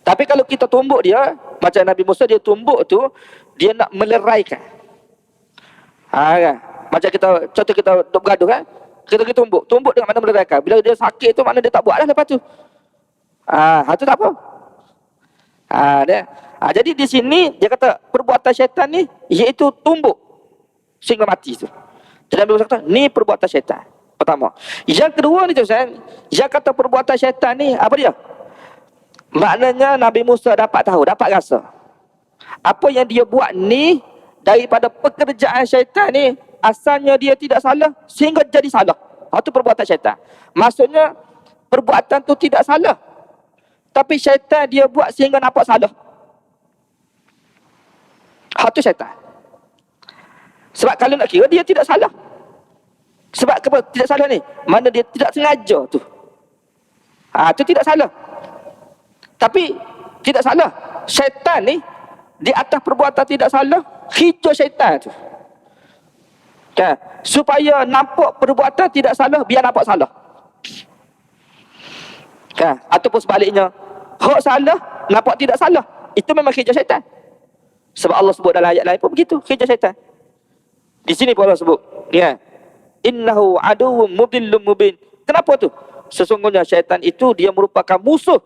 Tapi kalau kita tumbuk dia, macam Nabi Musa dia tumbuk tu, dia nak meleraikan. Kan? Macam contoh kita duk bergaduh kan? Kita tumbuk dengan mana meleraikan. Bila dia sakit tu, makna dia tak buat lah lepas tu. Itu tak apa. Jadi di sini dia kata perbuatan syaitan ni iaitu tumbuk sehingga mati tu. Jadi Nabi Musa kata ni perbuatan syaitan. Pertama. Yang kedua ni tuan, yang kata perbuatan syaitan ni apa dia? Maknanya Nabi Musa dapat tahu, dapat rasa apa yang dia buat ni daripada pekerjaan syaitan ni, asalnya dia tidak salah sehingga jadi salah. Itu perbuatan syaitan. Maksudnya perbuatan tu tidak salah, tapi syaitan dia buat sehingga nampak salah. Itu syaitan. Sebab kalau nak kira dia tidak salah. Sebab kenapa tidak salah ni? Mana dia tidak sengaja tu. Itu tidak salah. Tapi tidak salah. Syaitan ni di atas perbuatan tidak salah, hijau syaitan tu. Kan? Supaya nampak perbuatan tidak salah, biar nampak salah. Kan? Ataupun sebaliknya, hak salah, nampak tidak salah. Itu memang hijau syaitan. Sebab Allah sebut dalam ayat lain pun begitu, hijau syaitan. Di sini pun Allah sebut, ya, innahu aduwwum mudillum mubin. Kenapa tu? Sesungguhnya syaitan itu dia merupakan musuh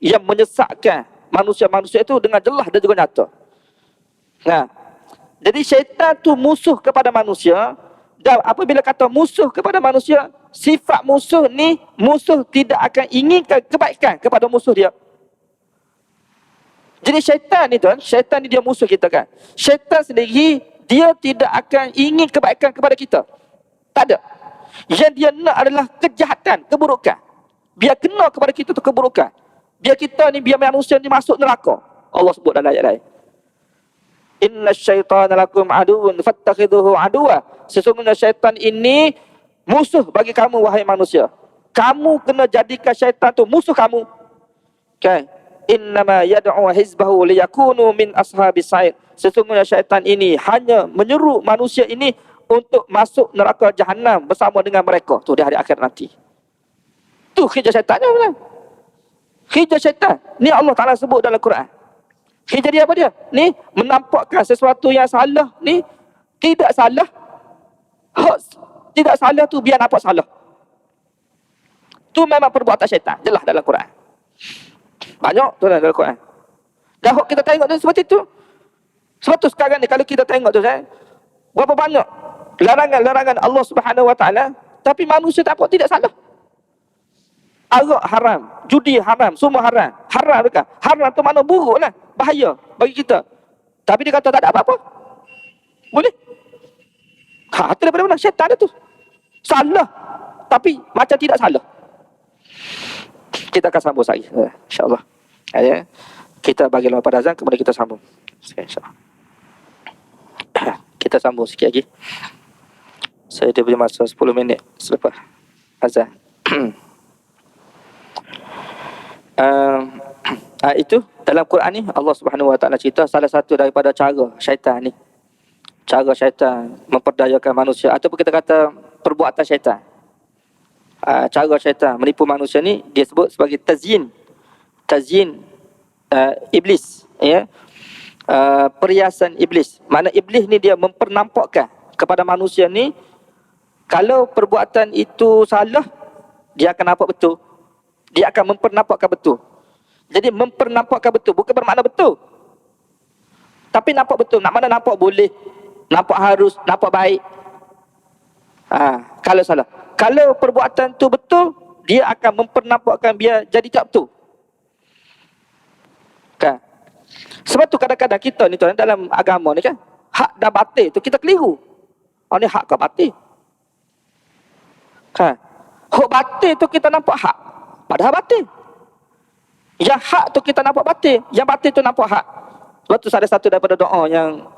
yang menyesatkan manusia-manusia itu dengan jelas dan juga nyata. Jadi syaitan tu musuh kepada manusia. Dan apabila kata musuh kepada manusia, sifat musuh ni, musuh tidak akan inginkan kebaikan kepada musuh dia. Jadi syaitan ni tuan, syaitan ni dia musuh kita kan. Syaitan sendiri dia tidak akan ingin kebaikan kepada kita. Tak ada. Yang dia nak adalah kejahatan, keburukan. Biar kena kepada kita tu keburukan. Biar kita ni, biar manusia ni masuk neraka. Allah sebut dalam ayat lain. Inna syaitana lakum aduun fattakhidhuhu aduwa. Sesungguhnya syaitan ini musuh bagi kamu wahai manusia. Kamu kena jadikan syaitan tu musuh kamu. Okay. Innama yad'u hizbahu liyakunu min ashabis sa'ir. Sesungguhnya syaitan ini hanya menyeru manusia ini untuk masuk neraka jahanam bersama dengan mereka tu di hari akhir nanti. Tu kerja syaitannya benar. Kerja syaitan ni Allah Ta'ala sebut dalam Quran. Kerja dia apa dia? Ni menampakkan sesuatu yang salah ni tidak salah. Tidak salah tu biar nampak salah. Tu memang perbuatan syaitan. Jelas dalam Quran. Banyak tu dalam Quran. Dah kita tengok tu seperti tu. Sebab tu sekarang ni kalau kita tengok tu berapa banyak larangan-larangan Allah Subhanahu Wa Taala, tapi manusia tak apa, tidak salah. Arak haram, judi haram, semua haram. Haram dekat. Haram tu mana buruklah, bahaya bagi kita. Tapi dia kata tak ada apa-apa. Boleh? Itu daripada mana? Syaitan dia tu. Salah, tapi macam tidak salah. Kita akan sambung lagi, insya-Allah. Kita bagi lepas pada azan, kemudian kita sambung. InsyaAllah. Kita sambung sikit lagi. Saya dia punya masa 10 minit selepas azan. Itu dalam Quran ni Allah Subhanahu Wa Taala cerita salah satu daripada cara syaitan ni. Cara syaitan memperdayakan manusia, ataupun kita kata perbuatan syaitan. Cara syaitan menipu manusia ni dia sebut sebagai tazyin iblis, ya. Perhiasan iblis. Mana iblis ni dia mempernampakkan kepada manusia ni kalau perbuatan itu salah, dia akan nampak betul. Dia akan mempernampakkan betul. Jadi mempernampakkan betul bukan bermakna betul, tapi nampak betul. Nak mana nampak boleh, nampak harus, nampak baik. Kalau salah. Kalau perbuatan tu betul, dia akan mempernampakkan biar jadi tak betul. Kan? Sebab tu kadang-kadang kita ni tuan dalam agama ni kan, hak dan batil tu kita keliru. Ni hak ke batil? Kan? Hak batil tu kita nampak hak, padahal batil. Yang hak tu kita nampak batil, yang batil tu nampak hak. Sebab tu ada satu daripada doa yang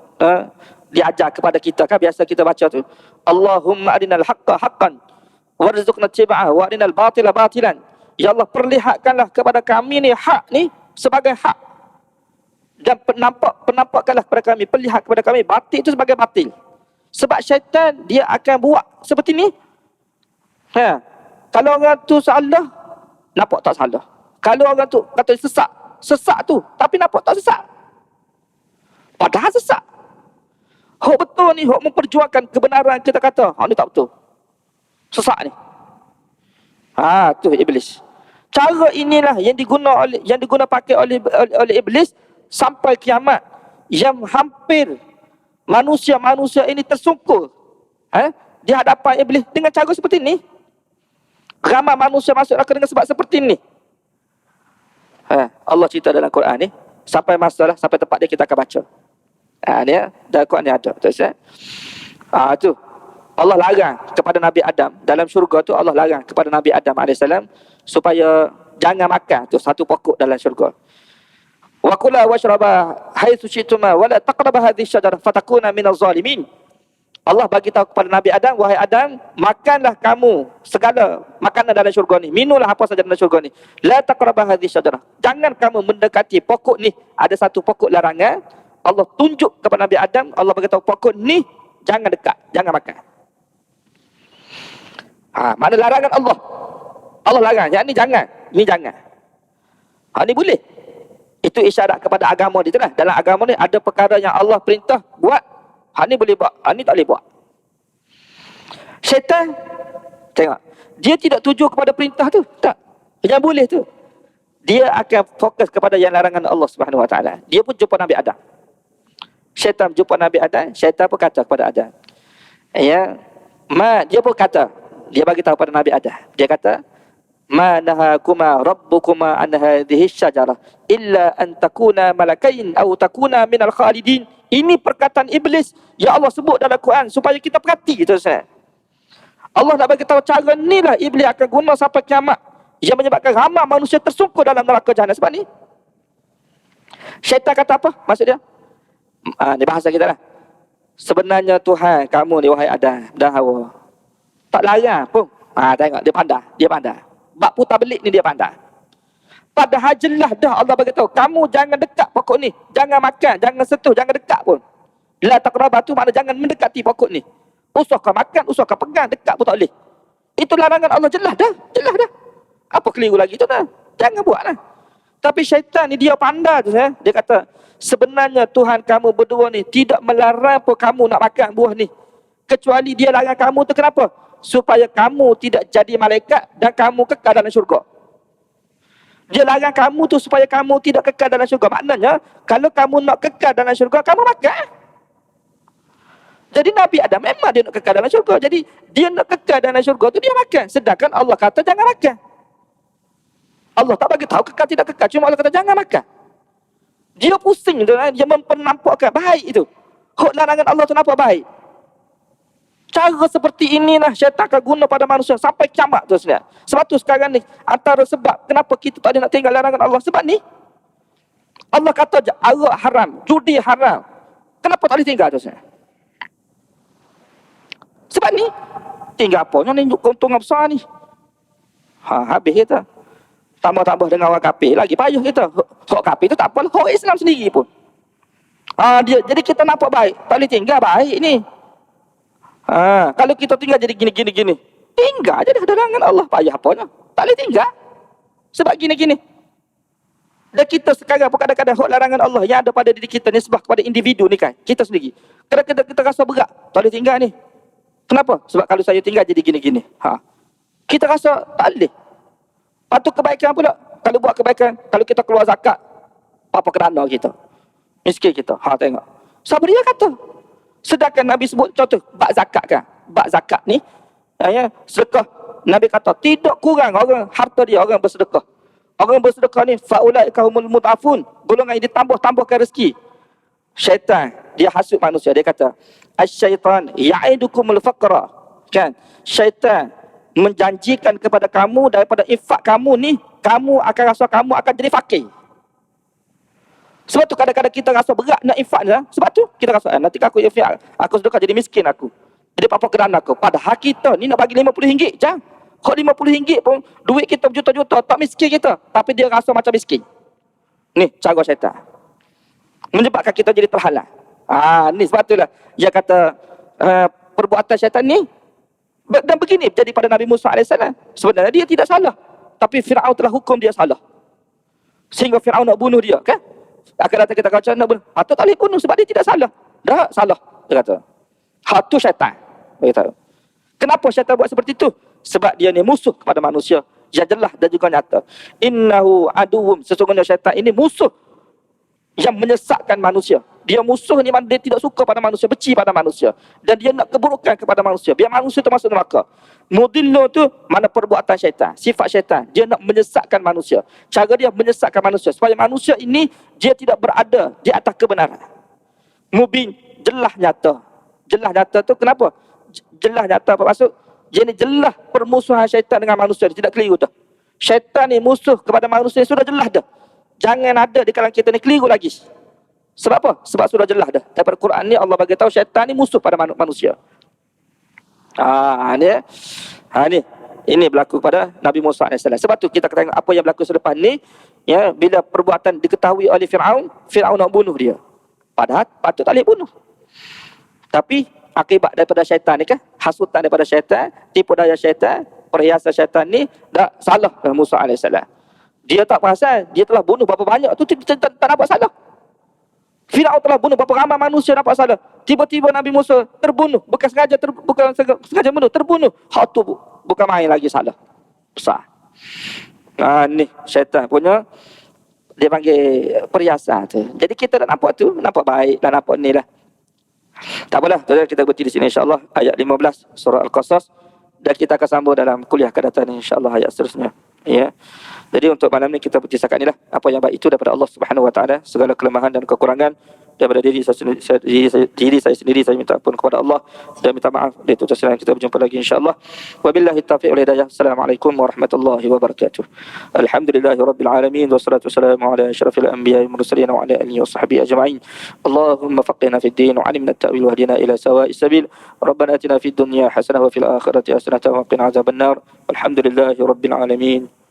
diajar kepada kita kan, biasa kita baca tu, Allahumma arinal haqqa haqqan warzuqna tiba'ah wa arinal batila batilan. Ya Allah, perlihatkanlah kepada kami ni hak ni sebagai hak, dan penampakkanlah kepada kami, perlihat kepada kami batil itu sebagai batil. Sebab syaitan dia akan buat seperti ni. Kalau orang tu salah, nampak tak salah. Kalau orang tu kata sesak tu, tapi nampak tak sesak. Padahal sesak. Hak betul ni, hak memperjuangkan kebenaran, kita kata hak ni tak betul, sesak ni. Tu iblis. Cara inilah yang diguna pakai oleh iblis sampai kiamat, yang hampir manusia ini tersungkur di hadapan iblis dengan cara seperti ni. Ramai manusia masuk neraka dengan sebab seperti ni. Allah cerita dalam Quran ni, sampai masalah, sampai tempat dia kita akan baca. Ni dalam Quran ni ada. Tu Allah larang kepada Nabi Adam dalam syurga tu. Allah larang kepada Nabi Adam AS supaya jangan makan tu satu pokok dalam syurga. Wa kula washraba haitsu syi'tuma wa la taqrabu hadhihi syajarah fatakuna minaz zalimin. Allah bagi tahu kepada Nabi Adam, wahai Adam, makanlah kamu segala makanan dalam syurga ni, minumlah apa saja dalam syurga ni. La taqrabu hadhihi syajarah, jangan kamu mendekati pokok ni. Ada satu pokok larangan. Allah tunjuk kepada Nabi Adam, Allah bagi tahu pokok ni jangan dekat, jangan makan. Mana larangan Allah? Allah larang, yang ni jangan, ni jangan. Ni boleh. Itu isyarat kepada agama dia lah. Dalam agama ni ada perkara yang Allah perintah buat, ni boleh buat, ni tak boleh buat. Syaitan, tengok, dia tidak tuju kepada perintah tu, tak. Yang boleh tu, dia akan fokus kepada yang larangan Allah Subhanahu Wa Taala. Dia pun jumpa Nabi Adam. Syaitan jumpa Nabi Adam, syaitan pun kata kepada Adam, dia pun kata, dia bagi tahu pada Nabi Adam, dia kata, ma nahakuma rabbukuma an hadhihi syajarah illa an takuna malakain aw takuna minal khalidin. Ini perkataan iblis yang Allah sebut dalam Quran supaya kita perhati tu Ustaz. Allah nak bagi tahu cara inilah iblis akan guna sampai kiamat, yang menyebabkan ramai manusia tersungkur dalam neraka jahanam. Sebab ni syaitan kata apa maksud dia? Ni bahasa kita lah. Sebenarnya Tuhan kamu ni wahai Adam dan Hawa tak larang pun. Tengok dia pandai. Bab putar belik ni dia pandai. Padahal jelas dah Allah bagi tahu, kamu jangan dekat pokok ni, jangan makan, jangan sentuh, jangan dekat pun. La taqrabu tu makna jangan mendekati pokok ni. Usah kau makan, usah kau pegang, dekat pun tak boleh. Itu larangan Allah, jelas dah. Apa keliru lagi tu dah? Jangan buatlah. Tapi syaitan ni dia pandai tu dia kata, sebenarnya Tuhan kamu berdua ni tidak melarang pun kamu nak makan buah ni. Kecuali dia larang kamu tu kenapa? Supaya kamu tidak jadi malaikat dan kamu kekal dalam syurga. Dia larang kamu tu supaya kamu tidak kekal dalam syurga. Maknanya, kalau kamu nak kekal dalam syurga, kamu makan. Jadi Nabi Adam memang dia nak kekal dalam syurga. Jadi dia nak kekal dalam syurga tu dia makan. Sedangkan Allah kata jangan makan. Allah tak bagi tahu kekal tidak kekal. Cuma Allah kata jangan makan. Dia pusing tu, dia mempernampakkan baik itu. Hak larangan Allah tu nampak baik. Cara seperti inilah syaitan akan guna pada manusia sampai kiamat tu sebenarnya. Sebab tu sekarang ni, antara sebab kenapa kita tak ada nak tinggal larangan Allah, sebab ni Allah kata je arak haram, judi haram. Kenapa tak boleh tinggal tu sebenarnya? Sebab ni tinggal apa? Yang ni keuntungan besar ni. Habis kita. Tambah-tambah dengan orang kafir lagi payah kita. Hak kafir tu tak apa, hak Islam sendiri pun. Jadi kita nampak baik, tak boleh tinggal baik ni. Kalau kita tinggal jadi gini. Tinggal je dah larangan Allah, payah apanya. Tak boleh tinggal. Sebab gini. Dan kita sekarang pun kadang-kadang hak larangan Allah yang ada pada diri kita ni sebab kepada individu ni kan, kita sendiri. Kadang-kadang kita rasa berat, tak boleh tinggal ni. Kenapa? Sebab kalau saya tinggal jadi gini. Kita rasa tak boleh. Patut kebaikan pula. Kalau buat kebaikan, kalau kita keluar zakat, apa kerana kita? Miskin kita. Tengok. Siapa dia kata? Sedangkan Nabi sebut contoh bak zakat kan. Bak zakat ni sedekah. Nabi kata tidak kurang orang harta dia orang bersedekah. Orang bersedekah ni faulaika humul mudafun. Golongan yang ditambah-tambahkan rezeki. Syaitan dia hasut manusia. Dia kata asy-syaitan ya'idukumul faqra. Kan? Syaitan menjanjikan kepada kamu daripada infak kamu ni, kamu akan rasa kamu akan jadi fakir. Sebab tu kadang-kadang kita rasa berat nak infak ni. Sebab tu kita rasa nanti aku infak, aku sedekah jadi miskin aku. Jadi apa-apa kerana aku. Padahal kita ni nak bagi RM50 je. Hak RM50 pun duit kita berjuta-juta, tak miskin kita, tapi dia rasa macam miskin. Ni cara syaitan. Menyebabkan kita jadi terhalang. Ni sebab itulah dia kata perbuatan syaitan ni dan begini jadi pada Nabi Musa AS. Sebenarnya dia tidak salah, tapi Firaun telah hukum dia salah. Sehingga Firaun nak bunuh dia, kan? Akan datang kita kata nak bunuh. Atau tak boleh bunuh sebab dia tidak salah. Dah salah, dia kata. Hatu syaitan. Dia kata. Kenapa syaitan buat seperti itu? Sebab dia ni musuh kepada manusia yang jelas dan juga nyata. Innahu aduwwum, sesungguhnya syaitan ini musuh yang menyesatkan manusia. Dia musuh ni, dia tidak suka pada manusia, benci pada manusia, dan dia nak keburukan kepada manusia, biar manusia tu masuk neraka. Mudillu tu mana perbuatan syaitan, sifat syaitan. Dia nak menyesatkan manusia. Cara dia menyesatkan manusia supaya manusia ini dia tidak berada di atas kebenaran. Mubin, jelas nyata. Jelas nyata tu kenapa? Jelas nyata apa maksud? Dia ni jelas permusuhan syaitan dengan manusia, dia tidak keliru dah. Syaitan ni musuh kepada manusia sudah jelas dah. Jangan ada di kalangan kita ni keliru lagi. Sebab apa? Sebab sudah jelas dah. Daripada Quran ni Allah bagi tahu syaitan ni musuh pada manusia. Ni. Ini berlaku pada Nabi Musa AS. Sebab tu kita tengok apa yang berlaku selepas ni, ya, bila perbuatan diketahui oleh Firaun nak bunuh dia. Padahal patut tak boleh bunuh. Tapi akibat daripada syaitan ni kan, hasutan daripada syaitan, tipu daya syaitan, perhiasan syaitan ni dah salah Musa AS. Dia tak perasan, dia telah bunuh berapa banyak tu tak nampak salah. Firaun telah bunuh berapa ramai manusia, nampak salah. Tiba-tiba Nabi Musa terbunuh, bukan sengaja bunuh, terbunuh. Hak tu bukan main lagi salah. Besar. Ni syaitan punya, dia panggil perhiasan tu. Jadi kita nak nampak tu, nampak baik, dan nampak ni lah. Tak apalah, kita berhenti di sini insya-Allah ayat 15 surah Al-Qasas, dan kita akan sambung dalam kuliah akan datang insya-Allah ayat seterusnya. Ya. Jadi untuk malam ni kita berhenti setakat inilah. Apa yang baik itu daripada Allah Subhanahu Wa Taala, segala kelemahan dan kekurangan daripada diri saya sendiri saya minta ampun kepada Allah dan minta maaf. Itu saja, kita berjumpa lagi insya-Allah. Wabillahi taufiq wal hidayah. Assalamualaikum warahmatullahi wabarakatuh. Alhamdulillahirabbil alamin wassalatu wassalamu ala asyrafil anbiya'i wal mursalin wa ala alihi washabbihi ajma'in. Allahumma faqihna fid din wa 'allimna at-ta'wil wahdina ila sawa'is sabil. Rabbana atina fid dunya hasanah wa fil akhirati hasanah wa qina adzabannar. Alhamdulillahirabbil alamin.